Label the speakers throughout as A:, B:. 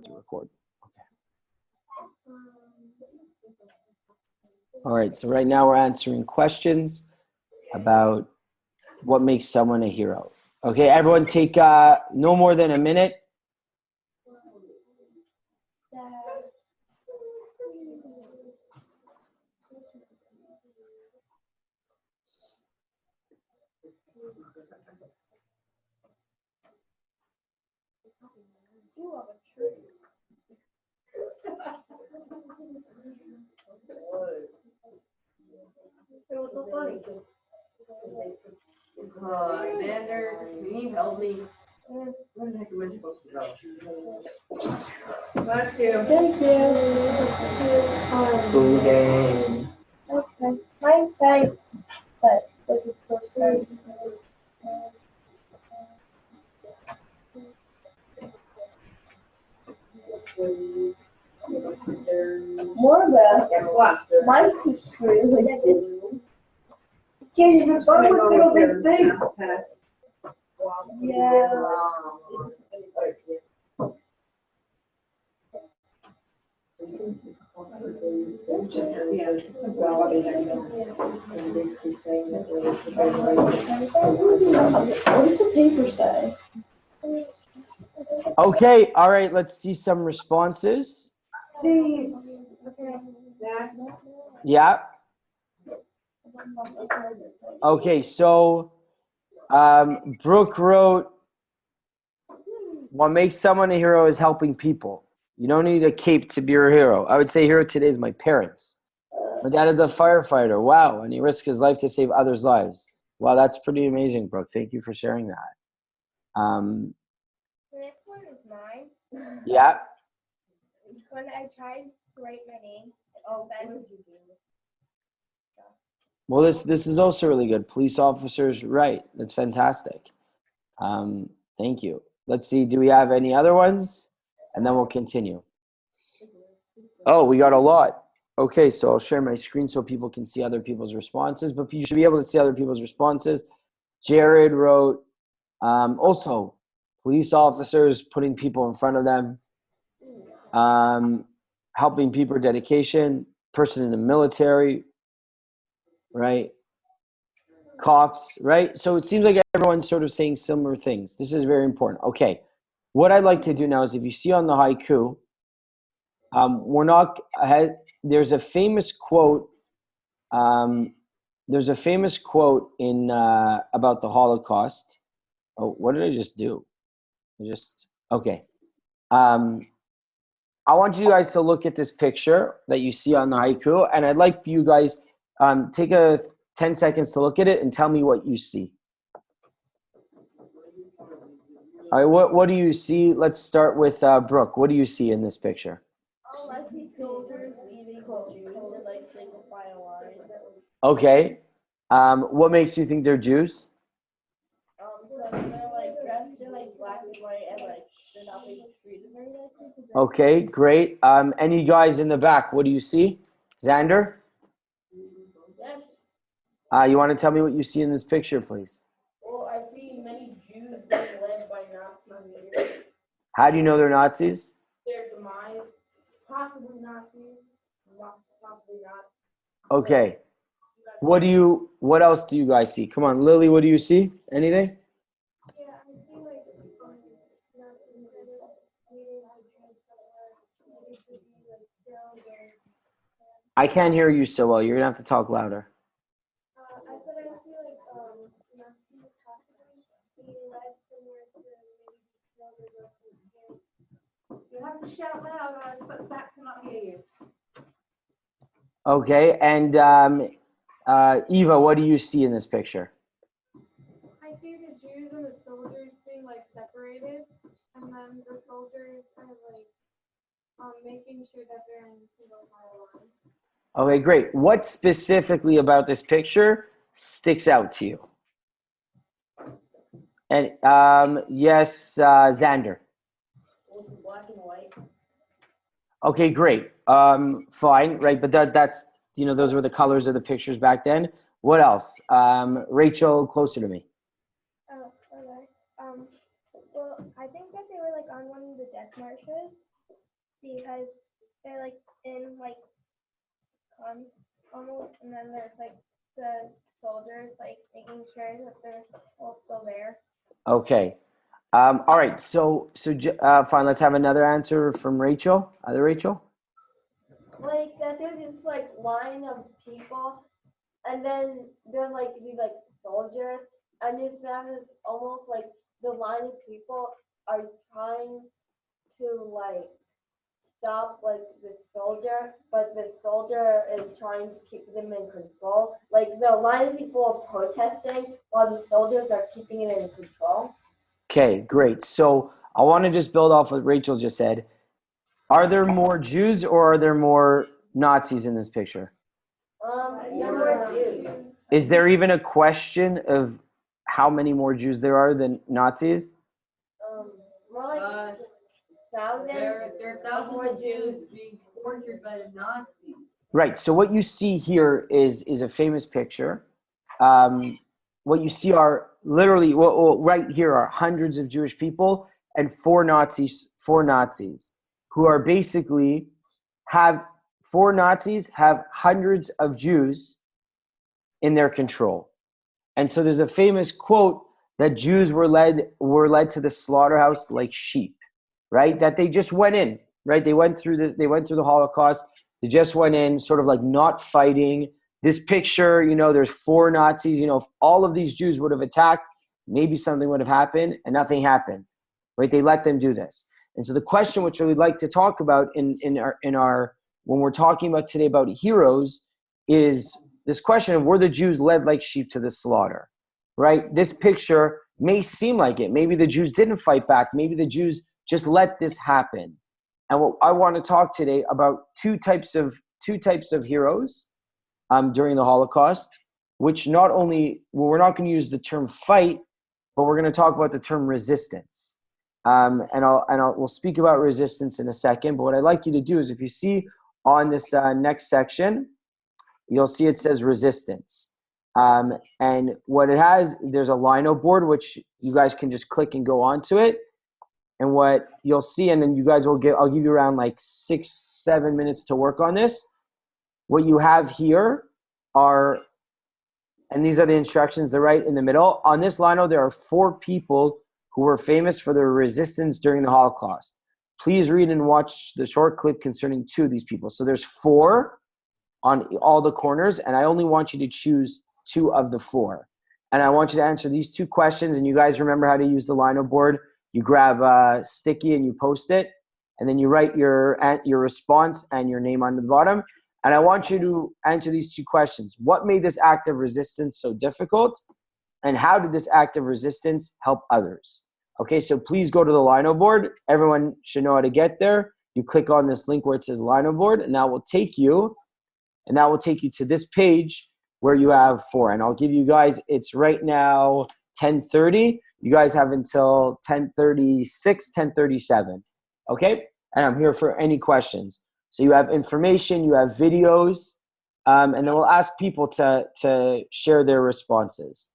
A: To record. Okay. All right, so right now we're answering questions about what makes someone a hero. Okay, everyone take no more than a minute.
B: Xander, can you help me? Where the heck am I supposed to go? Bless you.
C: Thank you.
A: Food game.
C: Okay. Mine's safe, but this is still safe. More than what? Mine keeps screaming.
B: Can't even start with little big thing.
C: Yeah.
B: Just, yeah, it's a dog, and basically saying that
C: What does the paper say?
A: Okay, all right, let's see some responses. Yeah. Okay, so Brooke wrote, what makes someone a hero is helping people. You don't need a cape to be your hero. I would say hero today is my parents. My dad is a firefighter. Wow, and he risked his life to save others' lives. Wow, that's pretty amazing, Brooke. Thank you for sharing that.
D: The next one is mine.
A: Yeah.
D: When I tried to write my name,
A: Well, this is also really good. Police officers, right. That's fantastic. Thank you. Let's see, do we have any other ones? And then we'll continue. Oh, we got a lot. Okay, so I'll share my screen so people can see other people's responses, but you should be able to see other people's responses. Jared wrote, also, police officers, putting people in front of them, helping people, dedication, person in the military, right? Cops, right? So it seems like everyone's sort of saying similar things. This is very important. Okay, what I'd like to do now is if you see on the haiku, there's a famous quote. There's a famous quote in about the Holocaust. Oh, what did I just do? Okay. I want you guys to look at this picture that you see on the haiku, and I'd like you guys take 10 seconds to look at it and tell me what you see. All right, what do you see? Let's start with Brooke. What do you see in this picture?
C: Oh, I see soldiers leaving Jews and like single file line.
A: Okay. What makes you think they're Jews?
C: Because they're like dressed in like black and white and like they're not being treated very nicely.
A: Okay, great. Any guys in the back? What do you see? Xander?
C: Yes.
A: You want to tell me what you see in this picture, please?
C: Well, I see many Jews being led by Nazis.
A: How do you know they're Nazis?
C: Their demise, possibly Nazis, possibly not.
A: Okay. What else do you guys see? Come on, Lily, what do you see? Anything?
D: yeah, I see like
A: I can't hear you so well. You're gonna have to talk louder.
D: I said I see like Nazis possibly being led somewhere to maybe
B: You have to shout loud, so Zach cannot hear you.
A: Okay, and Eva, what do you see in this picture?
D: I see the Jews and the soldiers being like separated, and then the soldiers kind of like making sure that they're in single file line.
A: Okay, great. What specifically about this picture sticks out to you? And yes, Xander.
C: It's black and white.
A: Okay, great. Fine, right? But that's those were the colors of the pictures back then. What else? Rachel, closer to me.
D: Oh, okay. Well, I think that they were like on one of the death marches,
C: because they're like in like almost, and then there's like the soldiers like making sure that they're all still there.
A: Okay. All right. So fine. Let's have another answer from Rachel. Other Rachel.
B: Like that there's this like line of people, and then there's like these like soldiers, and it's almost like the line of people are trying to like stop like the soldier, but the soldier is trying to keep them in control. Like the line of people are protesting while the soldiers are keeping it in control.
A: Okay. Great. So I want to just build off what Rachel just said. Are there more Jews or are there more Nazis in this picture?
B: There were Jews.
A: Is there even a question of how many more Jews there are than Nazis?
B: More like thousands.
E: There are thousands of Jews being tortured by the Nazis.
A: Right. So what you see here is a famous picture. What you see are literally right here are hundreds of Jewish people and four Nazis who are basically have hundreds of Jews in their control. And so there's a famous quote that Jews were led to the slaughterhouse like sheep, right? That they just went in, right? They went through the Holocaust. They just went in, sort of like not fighting. This picture, there's four Nazis. If all of these Jews would have attacked, maybe something would have happened, and nothing happened, right? They let them do this. And so the question which we'd like to talk about in our when we're talking about today about heroes is this question of, were the Jews led like sheep to the slaughter, right? This picture may seem like it. Maybe the Jews didn't fight back. Maybe the Jews just let this happen. And what I want to talk today about two types of heroes during the Holocaust, which we're not going to use the term fight, but we're going to talk about the term resistance. We'll speak about resistance in a second. But what I'd like you to do is, if you see on this next section, you'll see it says resistance. And what it has, there's a lino board, which you guys can just click and go onto it. And what you'll see, and then you guys I'll give you around like 6-7 minutes to work on this. What you have here and these are the instructions, they're right in the middle. On this lino, there are 4 people who were famous for their resistance during the Holocaust. Please read and watch the short clip concerning 2 of these people. So there's 4 on all the corners, and I only want you to choose 2 of the 4. And I want you to answer these 2 questions, and you guys remember how to use the lino board. You grab a sticky and you post it, and then you write your response and your name on the bottom. And I want you to answer these 2 questions. What made this act of resistance so difficult? And how did this act of resistance help others? Okay, so please go to the lino board. Everyone should know how to get there. You click on this link where it says lino board, and that will take you to this page where you have 4. And I'll give you guys, it's right now 10:30. You guys have until 10:36, 10:37. Okay? And I'm here for any questions. So you have information, you have videos, and then we'll ask people to share their responses.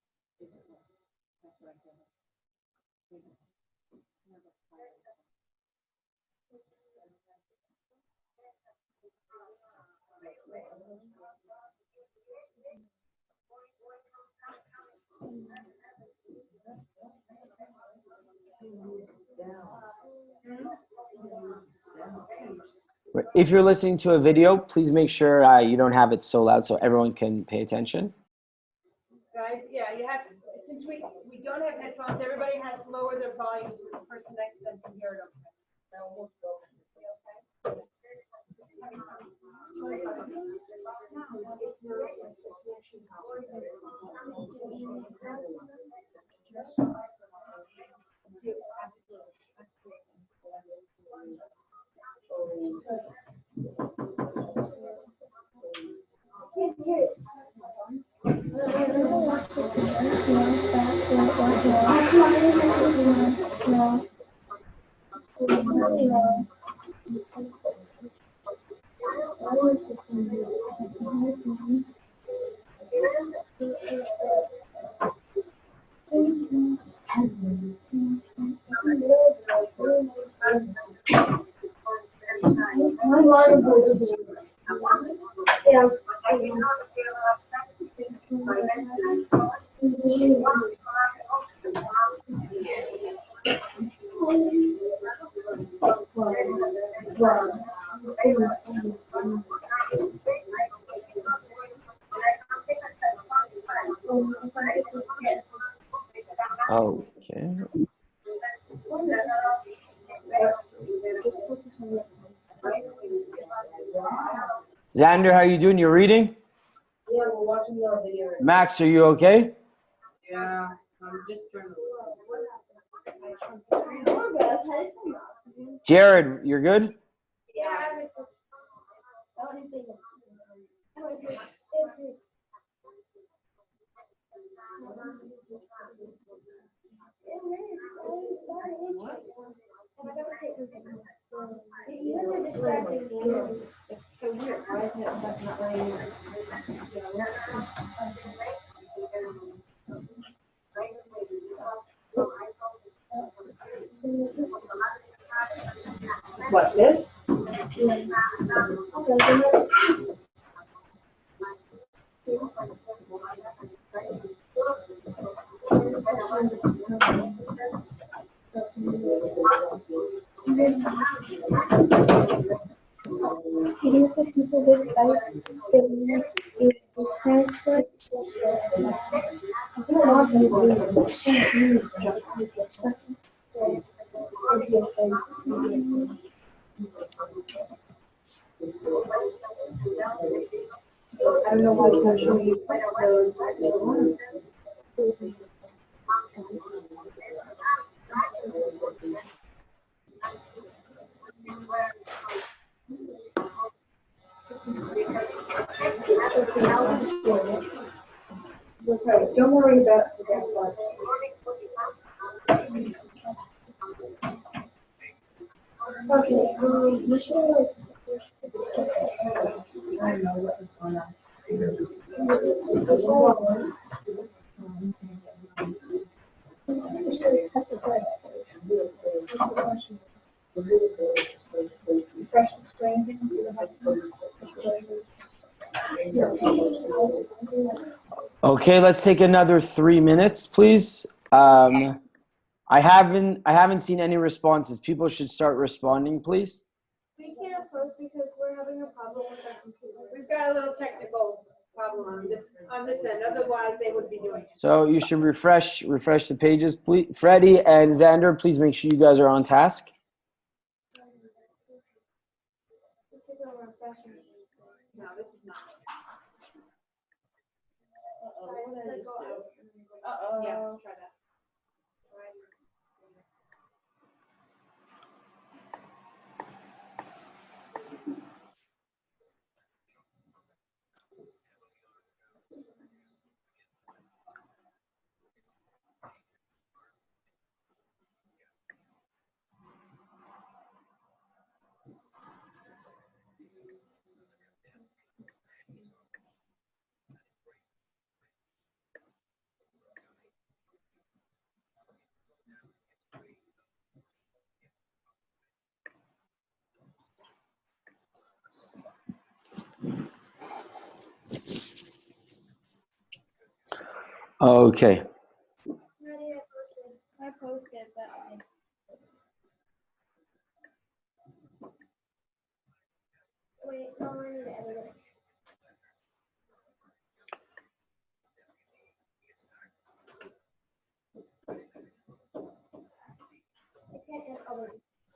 A: If you're listening to a video, please make sure you don't have it so loud so everyone can pay attention.
B: Guys, yeah, you have, since we don't have headphones, everybody has to lower their volume so the person next to them can hear it okay. Now we'll go. Okay?
A: Okay. Xander, how you doing? You reading?
E: Yeah, we're watching your video.
A: Max, are you okay?
E: Yeah, I'm just trying to listen.
A: Jared, you're good?
C: It's so weird. Why isn't it not letting me?
E: What, this? I don't know why it's not showing you. Don't worry about that. Okay, we should like. I don't know what was going on.
A: Okay, let's take another 3 minutes, please. I haven't seen any responses. People should start responding, please.
D: We can't post because we're having a problem with our computer.
E: We've got a little technical problem on this end, otherwise they would be doing it.
A: So you should refresh the pages, please. Freddie and Xander, please make sure you guys are on task.
E: No, this is not. Yeah, try that.
A: Okay.
C: I posted, but
D: Wait, no, I need to edit it.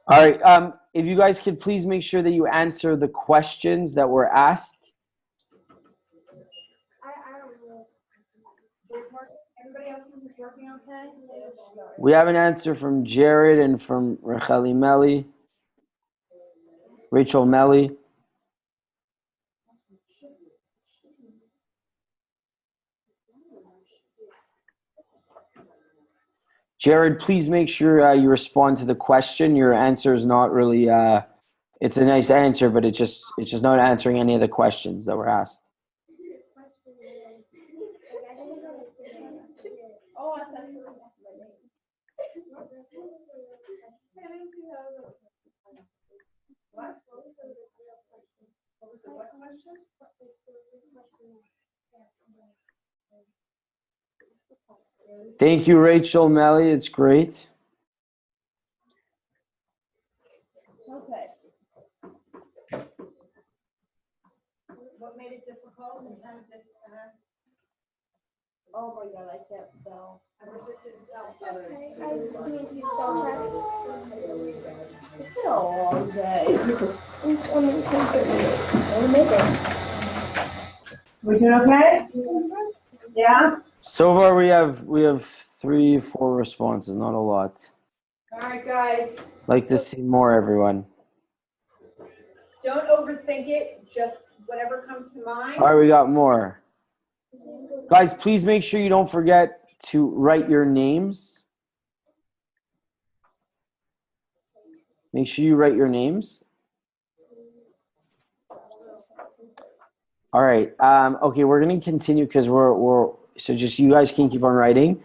A: All right. If you guys could please make sure that you answer the questions that were asked.
D: I don't know.
C: everybody else's is working okay?
A: We have an answer from Jared and from Rachel Melly. Jared, please make sure you respond to the question. Your answer is not really. It's a nice answer, but it's just not answering any of the questions that were asked.
C: Oh, I thought you were
E: What?
A: Thank you, Rachel, Melly. It's great.
C: Okay.
E: What made it difficult in terms of this,
C: Oh my god, I can't spell.
E: resistance
D: Okay, I need to use spell checks.
C: It's been a long day.
E: we doing okay? Yeah?
A: So far, we have 3, 4 responses. Not a lot.
E: All right, guys,
A: Like to see more, everyone.
E: don't overthink it, just whatever comes to mind.
A: All right, we got more. Guys, please make sure you don't forget to write your names. Make sure you write your names. All right. Okay, we're gonna continue because we're so just you guys can keep on writing.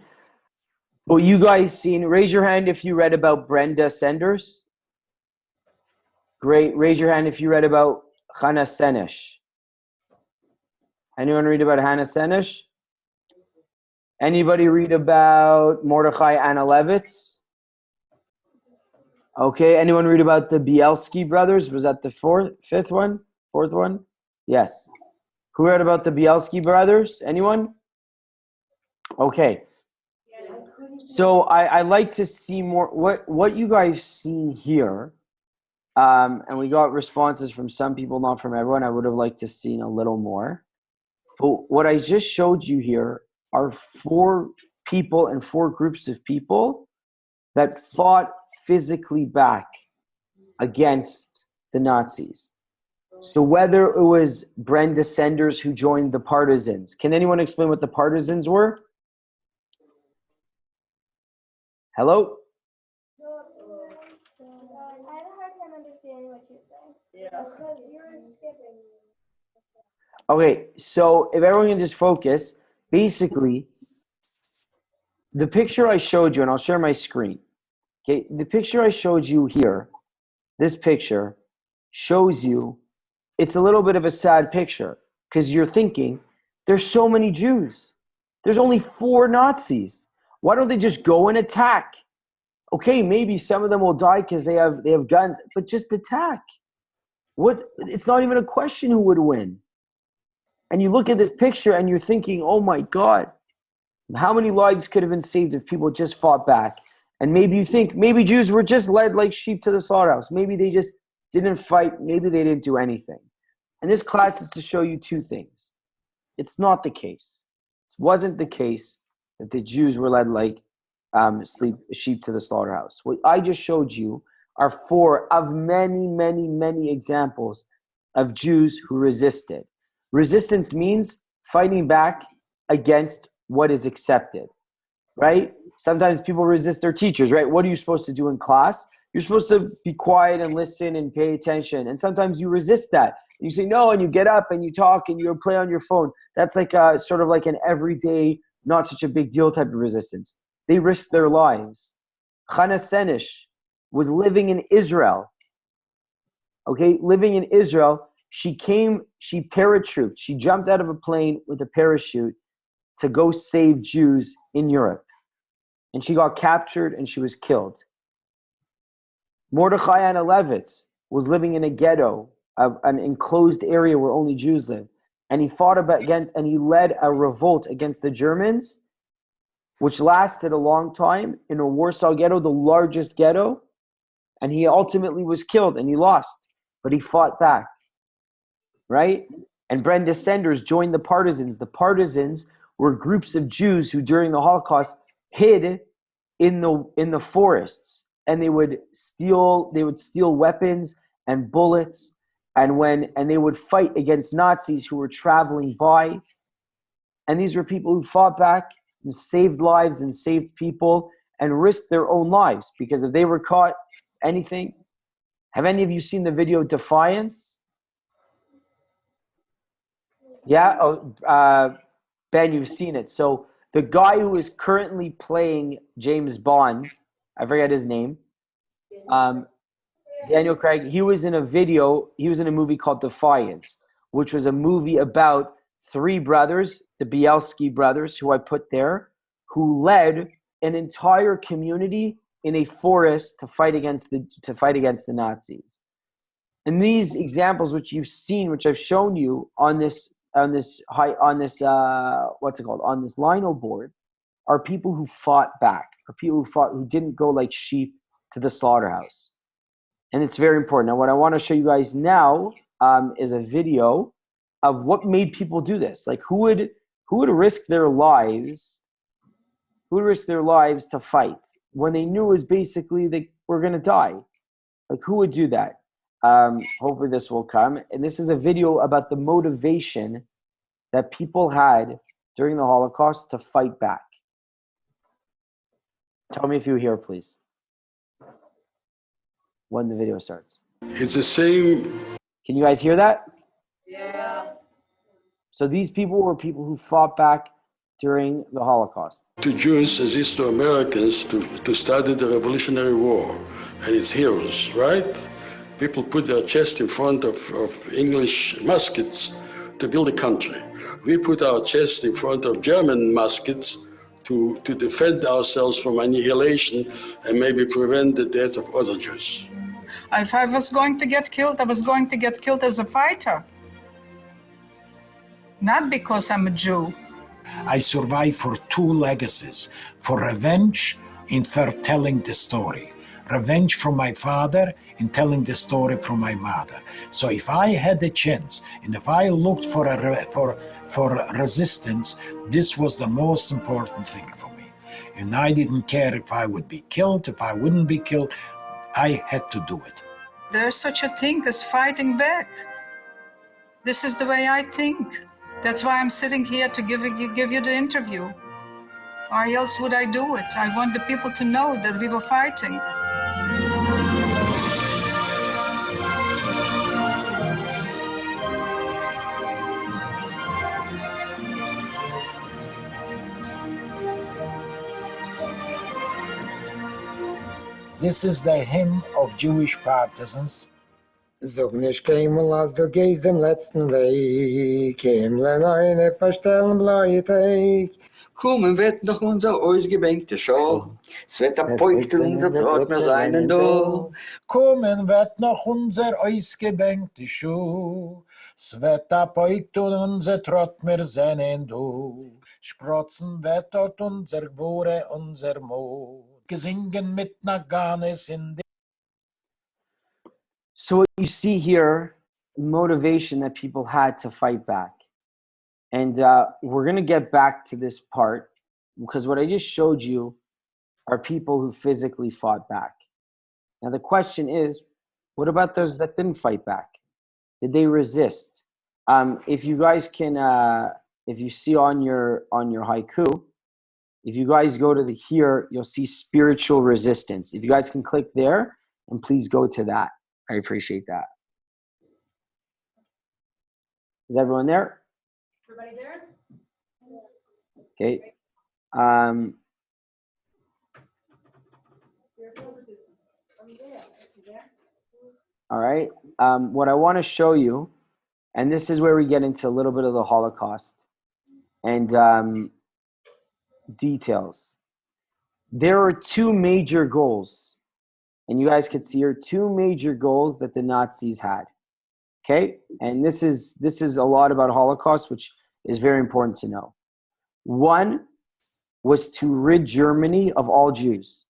A: Well, you guys seen? Raise your hand if you read about Brenda Sanders. Great. Raise your hand if you read about Hannah Senesh. Anyone read about Hannah Senesh? Anybody read about Mordechai Analevitz? Okay. Anyone read about the Bielski brothers? Was that the fourth one? Yes. Who read about the Bielski brothers? Anyone? Okay. So I like to see more what you guys seen here. And we got responses from some people, not from everyone. I would have liked to seen a little more. But what I just showed you here are 4 people and 4 groups of people that fought physically back against the Nazis. So whether it was Brenda Sanders who joined the partisans, can anyone explain what the partisans were? Hello?
D: I had a hard time understanding what you're saying.
C: Yeah.
D: Because you were skipping.
A: Okay, so if everyone can just focus, basically, the picture I showed you, and I'll share my screen. Okay, the picture I showed you here, this picture, shows you, it's a little bit of a sad picture because you're thinking, there's so many Jews. There's only 4 Nazis. Why don't they just go and attack? Okay, maybe some of them will die because they have guns, but just attack. It's not even a question who would win. And you look at this picture and you're thinking, oh my God, how many lives could have been saved if people just fought back? And maybe you think, maybe Jews were just led like sheep to the slaughterhouse. Maybe they just didn't fight. Maybe they didn't do anything. And this class is to show you 2 things. It's not the case. It wasn't the case that the Jews were led like sheep to the slaughterhouse. What I just showed you are 4 of many, many, many examples of Jews who resisted. Resistance means fighting back against what is accepted, right? Sometimes people resist their teachers, right? What are you supposed to do in class? You're supposed to be quiet and listen and pay attention. And sometimes you resist that. You say no, and you get up and you talk and you play on your phone. That's like sort of like an everyday, not such a big deal type of resistance. They risked their lives. Hannah Senesh was living in Israel. Okay, living in Israel. She paratrooped. She jumped out of a plane with a parachute to go save Jews in Europe. And she got captured and she was killed. Mordechai Analevitz was living in a ghetto, an enclosed area where only Jews live. And he fought against, and he led a revolt against the Germans, which lasted a long time in a Warsaw ghetto, the largest ghetto. And he ultimately was killed and he lost, but he fought back, right? And Brenda Sanders joined the partisans. The partisans were groups of Jews who during the Holocaust hid in the forests, and they would steal weapons and bullets, and they would fight against Nazis who were traveling by. And these were people who fought back and saved lives and saved people and risked their own lives, because if they were caught anything. Have any of you seen the video Defiance? Yeah? Oh, Ben, you've seen it. So the guy who is currently playing James Bond, I forget his name, Daniel Craig, he was in a movie called Defiance, which was a movie about 3 brothers, the Bielski brothers, who I put there, who led an entire community in a forest to fight against the Nazis. And these examples, which you've seen, which I've shown you on this lino board, are people who fought back, are people who didn't go like sheep to the slaughterhouse. And it's very important. Now, what I want to show you guys now is a video of what made people do this. Like, who would risk their lives? Who would risk their lives to fight when they knew it was basically they were going to die? Like, who would do that? Hopefully this will come. And this is a video about the motivation that people had during the Holocaust to fight back. Tell me if you hear, please, when the video starts.
F: It's the same.
A: Can you guys hear that?
E: Yeah.
A: So these people were people who fought back during the Holocaust.
F: To Jews as it is to Americans to study the Revolutionary War and its heroes, right? People put their chest in front of English muskets to build a country. We put our chest in front of German muskets to defend ourselves from annihilation and maybe prevent the death of other Jews.
G: If I was going to get killed, I was going to get killed as a fighter. Not because I'm a Jew.
H: I survived for two legacies, for revenge and for telling the story. Revenge from my father and telling the story from my mother. So if I had the chance and if I looked for resistance, this was the most important thing for me. And I didn't care if I would be killed, if I wouldn't be killed. I had to do it.
G: There's such a thing as fighting back. This is the way I think. That's why I'm sitting here to give you the interview. Why else would I do it? I want the people to know that we were fighting.
H: This is the hymn of Jewish partisans.
I: Sog nicht keinmal, als du gehst dem letzten Weg, himmlen eine verstellen bleitig.
J: Kommen wird noch unser ausgebänkte Show, es wird abbeugten unser Brot mehr seinen do.
H: Kommen wird noch unser ausgebänkte Schuh, es wird abbeugt und unser Trott mehr seinen do. Sprotzen wird dort unser Gwore, unser Mut, gesingen mit Naganes in the.
A: So what you see here, motivation that people had to fight back. And we're going to get back to this part because what I just showed you are people who physically fought back. Now the question is, what about those that didn't fight back? Did they resist? If you guys can, if you see on your haiku, if you guys go to here, you'll see spiritual resistance. If you guys can click there, and please go to that. I appreciate that. Is everyone there?
E: Everybody there?
A: Okay. All right. What I want to show you, and this is where we get into a little bit of the Holocaust and details. There are two major goals, and you guys could see here two major goals that the Nazis had. Okay, and this is a lot about Holocaust, which is very important to know. One was to rid Germany of all Jews.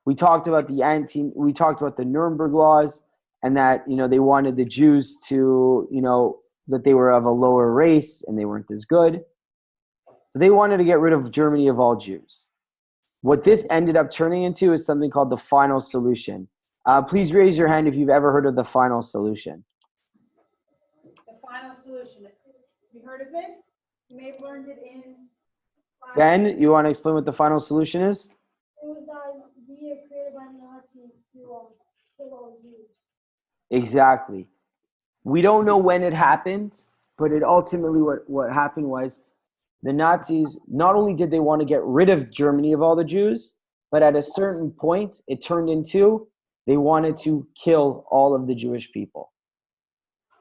A: We talked about the Nuremberg laws, and that they wanted the Jews to that they were of a lower race and they weren't as good. So they wanted to get rid of Germany of all Jews. What this ended up turning into is something called the final solution. Please raise your hand if you've ever heard of the final solution.
E: The final solution. You heard of it? You may have learned it in class.
A: Ben, you want to explain what the final solution is?
D: It was the idea created by the Nazis to kill all Jews.
A: Exactly. We don't know when it happened, but it ultimately what happened was the Nazis, not only did they want to get rid of Germany of all the Jews, but at a certain point, it turned into they wanted to kill all of the Jewish people.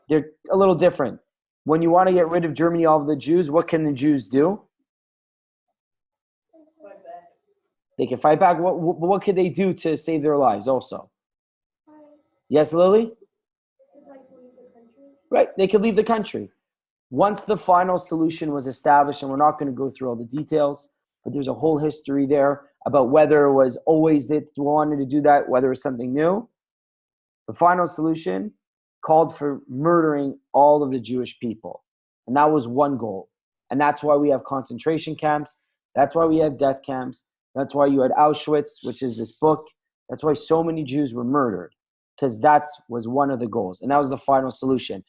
A: They're a little different. When you want to get rid of Germany, all of the Jews, what can the Jews do? They can fight back. What could they do to save their lives also? Yes, Lily? Right, they could leave the country. Once the final solution was established, and we're not going to go through all the details, but there's a whole history there about whether it was always that they wanted to do that, whether it was something new. The final solution called for murdering all of the Jewish people. And that was one goal. And that's why we have concentration camps. That's why we have death camps. That's why you had Auschwitz, which is this book. That's why so many Jews were murdered, because that was one of the goals. And that was the final solution.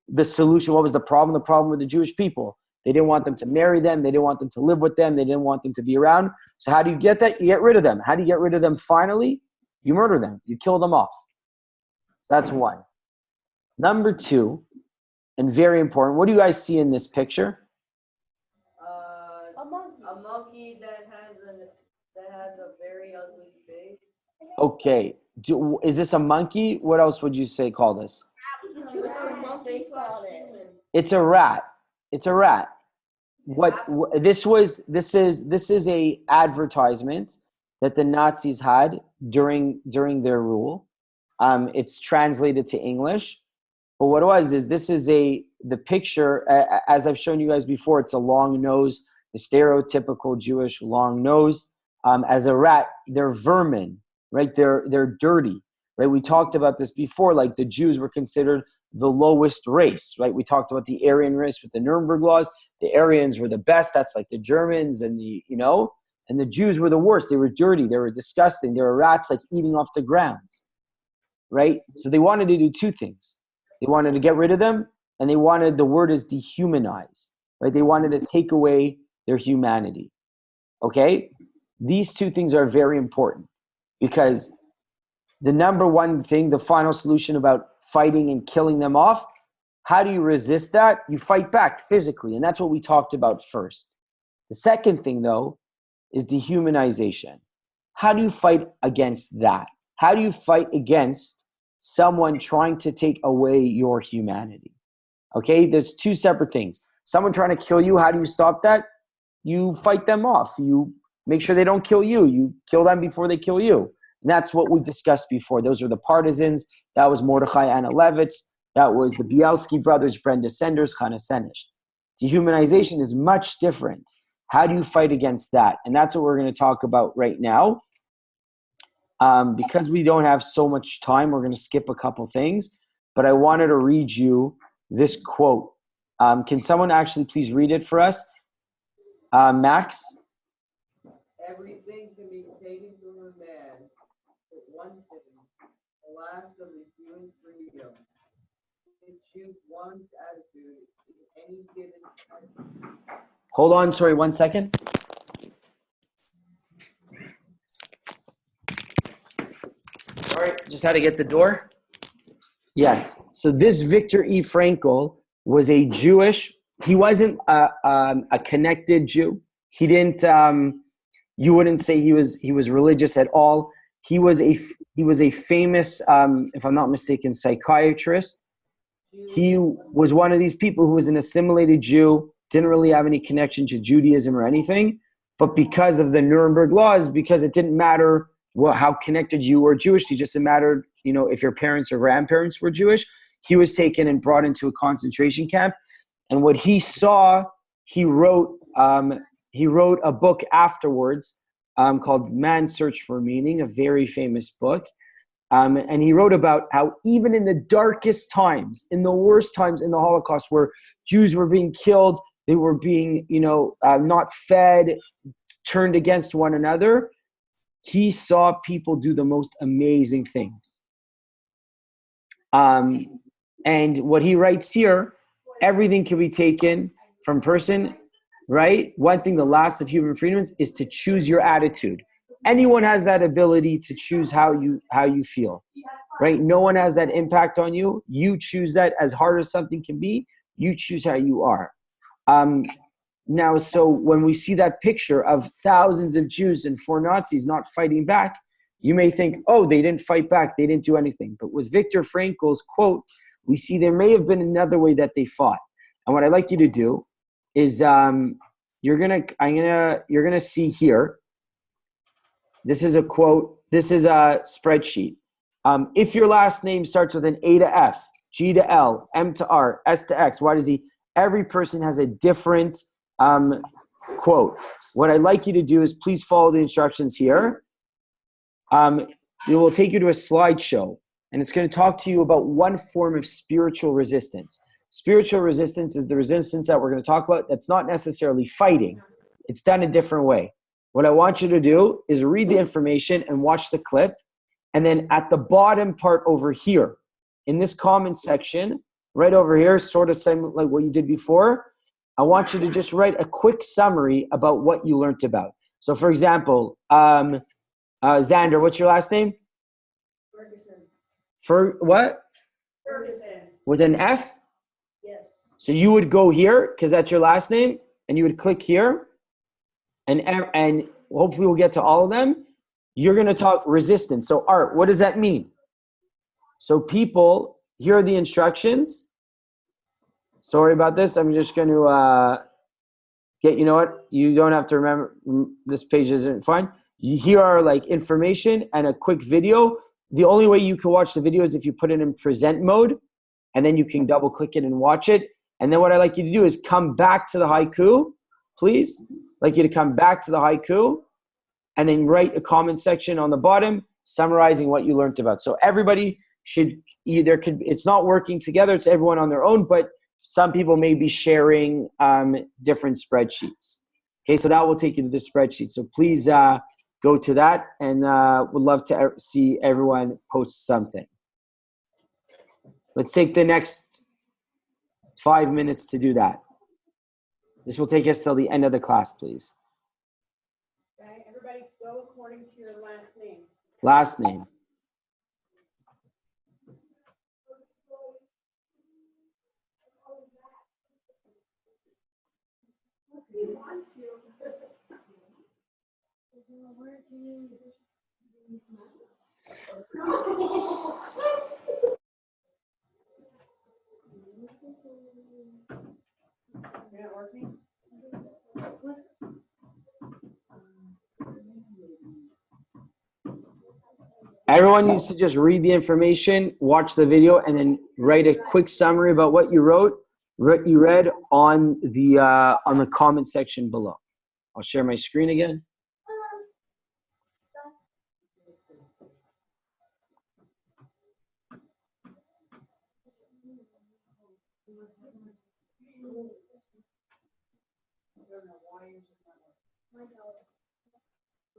A: The solution, what was the problem? The problem with the Jewish people. They didn't want them to marry them. They didn't want them to live with them. They didn't want them to be around. So how do you get that? You get rid of them. How do you get rid of them finally? You murder them. You kill them off. So that's one. Number two, and very important, what do you guys see in this picture?
B: A monkey that has a very ugly face.
A: Okay. Is this a monkey? What else would you say call this? It's a rat. It's a rat. This is a advertisement that the Nazis had during their rule. It's translated to English. But what it was is this is the picture, as I've shown you guys before, it's a long nose, the stereotypical Jewish long nose. As a rat, they're vermin, right? They're dirty, right? We talked about this before, like the Jews were considered the lowest race, right? We talked about the Aryan race with the Nuremberg laws. The Aryans were the best. That's like the Germans and and the Jews were the worst. They were dirty. They were disgusting. They were rats like eating off the ground, right? So they wanted to do two things. They wanted to get rid of them, and the word is dehumanize, right? They wanted to take away their humanity, okay? These two things are very important because the number one thing, the final solution about fighting and killing them off, how do you resist that? You fight back physically, and that's what we talked about first. The second thing, though, is dehumanization. How do you fight against that? How do you fight against someone trying to take away your humanity? Okay, there's two separate things. Someone trying to kill you, how do you stop that? You fight them off. You make sure they don't kill you. You kill them before they kill you. And that's what we discussed before. Those are the partisans. That was Mordechai Anna Levitz. That was the Bielski brothers, Brenda Sanders, Chana Senesh. Dehumanization is much different. How do you fight against that? And that's what we're going to talk about right now. Because we don't have so much time, we're going to skip a couple things. But I wanted to read you this quote. Can someone actually please read it for us? Max?
K: Everything can be taken from a man, but one thing, the last of the human freedom, to choose one's attitude in any given second.
A: Hold on, sorry, 1 second. Sorry, just had to get the door. Yes, so this Viktor E. Frankl was a Jewish, he wasn't a connected Jew. He didn't, you wouldn't say he was religious at all. He was a famous, if I'm not mistaken, psychiatrist. He was one of these people who was an assimilated Jew, didn't really have any connection to Judaism or anything, but because of the Nuremberg laws, because it didn't matter how connected you were Jewish, it just mattered, if your parents or grandparents were Jewish, he was taken and brought into a concentration camp. And what he saw, he wrote a book afterwards called Man's Search for Meaning, a very famous book. And he wrote about how even in the darkest times, in the worst times in the Holocaust, where Jews were being killed, they were being, not fed, turned against one another, he saw people do the most amazing things. And what he writes here, everything can be taken from person, right? One thing, the last of human freedoms, is to choose your attitude. Anyone has that ability to choose how you feel, right? No one has that impact on you. You choose that. As hard as something can be, you choose how you are. Now, so when we see that picture of thousands of Jews and 4 Nazis not fighting back, you may think, oh, they didn't fight back, they didn't do anything. But with Viktor Frankl's quote, we see there may have been another way that they fought. And what I'd like you to do is you're gonna see here This is a quote. This is a spreadsheet. If your last name starts with an A to F, G to L, M to R, S to X, Y to Z, every person has a different quote. What I'd like you to do is please follow the instructions here. It will take you to a slideshow, and it's going to talk to you about one form of spiritual resistance. Spiritual resistance is the resistance that we're going to talk about that's not necessarily fighting. It's done a different way. What I want you to do is read the information and watch the clip, and then at the bottom part over here, in this comment section, right over here, sort of same like what you did before, I want you to just write a quick summary about what you learned about. So for example, Xander, what's your last name?
E: Ferguson.
A: What?
E: Ferguson.
A: With an F?
E: Yes.
A: So you would go here, because that's your last name, and you would click here, and hopefully we'll get to all of them. You're going to talk resistance. So Art, what does that mean? So people, here are the instructions. Sorry about this. I'm just going to you know what? You don't have to remember. This page isn't fine. Here are like information and a quick video. The only way you can watch the video is if you put it in present mode, and then you can double click it and watch it. And then what I'd like you to do is come back to the haiku, please. I'd like you to come back to the haiku and then write a comment section on the bottom summarizing what you learned about. So everybody should it's not working together, it's everyone on their own, but some people may be sharing different spreadsheets. Okay, so that will take you to the spreadsheet. So please go to that, and would love to see everyone post something. Let's take the next 5 minutes to do that. This will take us till the end of the class, please.
E: Okay, everybody go according to your last name.
A: Last name.
E: You're not working?
A: Everyone needs to just read the information, watch the video, and then write a quick summary about what you read on the comment section below. I'll share my screen again.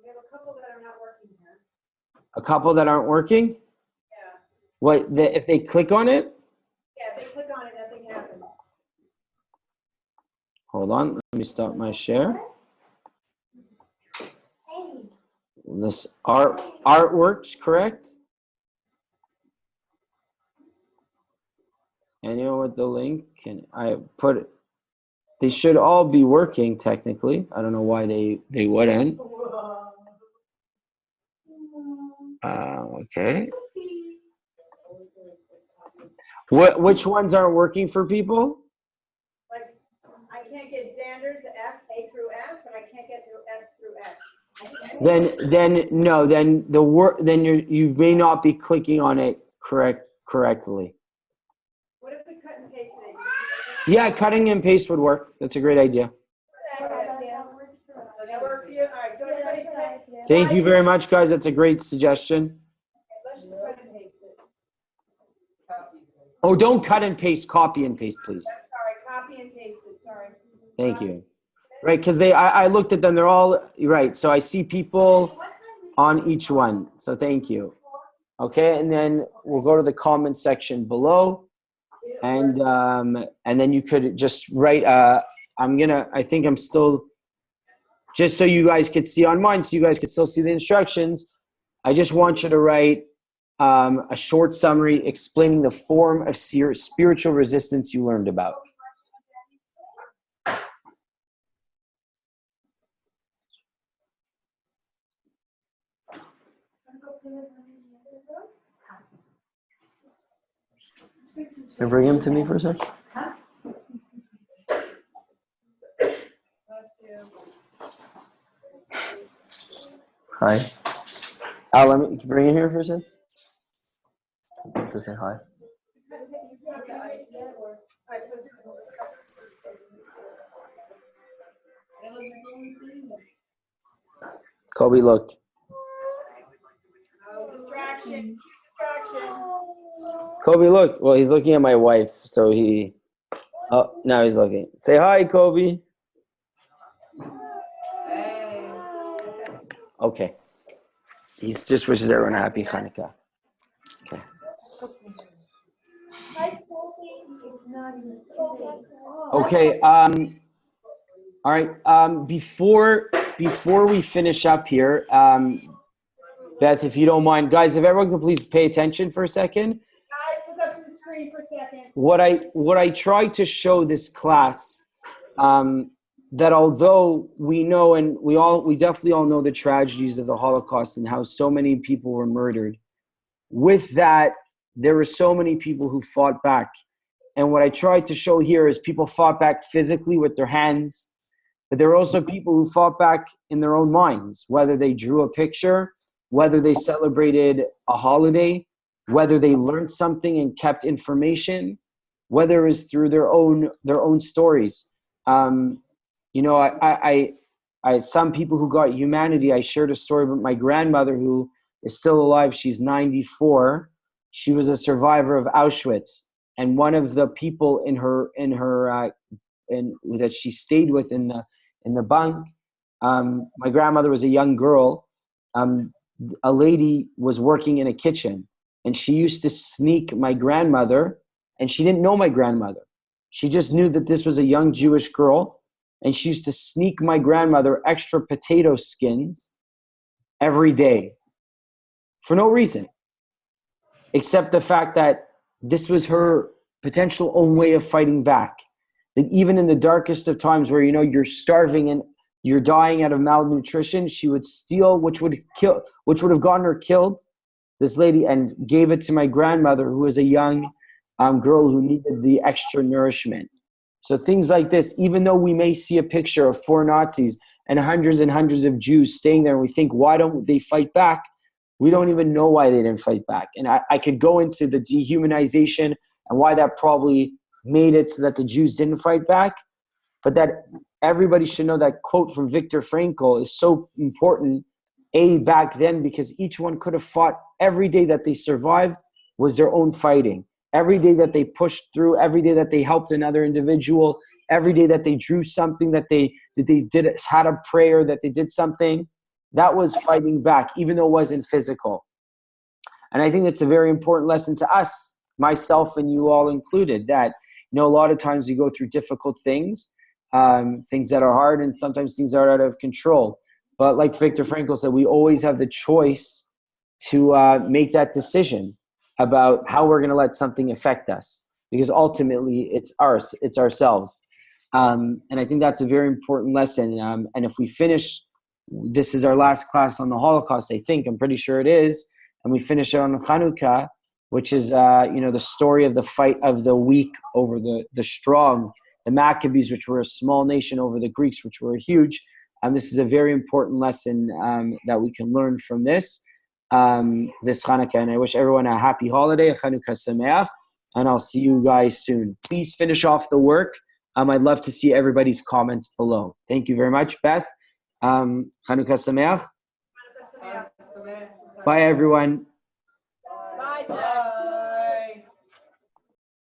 E: We have a couple that are not working here.
A: A couple that aren't working?
E: Yeah.
A: What, if they click on it?
E: Yeah, if they click on it, nothing happens.
A: Hold on, let me stop my share. This art works, correct? Anyone with the link? Can I put it? They should all be working technically. I don't know why they wouldn't. Okay. Which ones aren't working for people?
E: Like, I can't get Xander's F, A through F, and I can't get through S through F.
A: Then you may not be clicking on it correctly.
E: What if we cut and paste it?
A: Yeah, cutting and paste would work. That's a great idea.
E: Does that work for you? All right, so everybody's cut.
A: Thank you very much, guys. That's a great suggestion.
E: Let's just cut and paste it.
A: Oh, don't cut and paste. Copy and paste, please.
E: Sorry, copy and paste it, sorry.
A: Thank you. Right, because I looked at them. They're all right. So I see people on each one. So thank you. Okay, and then we'll go to the comment section below, and then you could just write. I think I'm still, just so you guys could see on mine, so you guys could still see the instructions. I just want you to write a short summary explaining the form of spiritual resistance you learned about. Can you bring him to me for a sec? Hi. Al, let me bring it here for a second. To say hi. Kobe, look.
E: Distraction.
A: Kobe, look. Well, he's looking at my wife, so he. Oh, now he's looking. Say hi, Kobe. Okay. He just wishes everyone a happy Hanukkah. Okay. Okay. All right. Before we finish up here, Beth, if you don't mind, guys, if everyone could please pay attention for a second.
E: Guys, look up to the screen for a second.
A: What I try to show this class, that although we know and we definitely all know the tragedies of the Holocaust and how so many people were murdered, with that there were so many people who fought back. And what I tried to show here is people fought back physically with their hands, but there were also people who fought back in their own minds, whether they drew a picture, whether they celebrated a holiday, whether they learned something and kept information, whether it was through their own stories. You know, I some people who got humanity. I shared a story about my grandmother who is still alive. She's 94. She was a survivor of Auschwitz, and one of the people in her that she stayed with in the bunk. My grandmother was a young girl. A lady was working in a kitchen, and she used to sneak my grandmother, and she didn't know my grandmother. She just knew that this was a young Jewish girl, and she used to sneak my grandmother extra potato skins every day for no reason, except the fact that this was her potential own way of fighting back. That even in the darkest of times where, you know, you're starving and you're dying out of malnutrition, she would steal, which would have gotten her killed, this lady, and gave it to my grandmother, who was a young girl who needed the extra nourishment. So things like this, even though we may see a picture of 4 Nazis and hundreds of Jews staying there, and we think, why don't they fight back? We don't even know why they didn't fight back. And I could go into the dehumanization and why that probably made it so that the Jews didn't fight back. But that everybody should know that quote from Viktor Frankl is so important, back then, because each one could have fought. Every day that they survived was their own fighting. Every day that they pushed through, every day that they helped another individual, every day that they drew something, that they did, had a prayer, that they did something, that was fighting back, even though it wasn't physical. And I think that's a very important lesson to us, myself and you all included, that, you know, a lot of times we go through difficult things, things that are hard, and sometimes things are out of control. But like Viktor Frankl said, we always have the choice to make that decision about how we're going to let something affect us, because ultimately it's ourselves. And I think that's a very important lesson. And if we finish, this is our last class on the Holocaust, I'm pretty sure it is, and we finish it on Hanukkah, which is the story of the fight of the weak over the strong, the Maccabees, which were a small nation, over the Greeks, which were huge. And this is a very important lesson that we can learn from this Hanukkah. And I wish everyone a happy holiday, a Chanukah Sameach, and I'll see you guys soon. Please finish off the work. I'd love to see everybody's comments below. Thank you very much, Beth. Chanukah Sameach. Bye, everyone.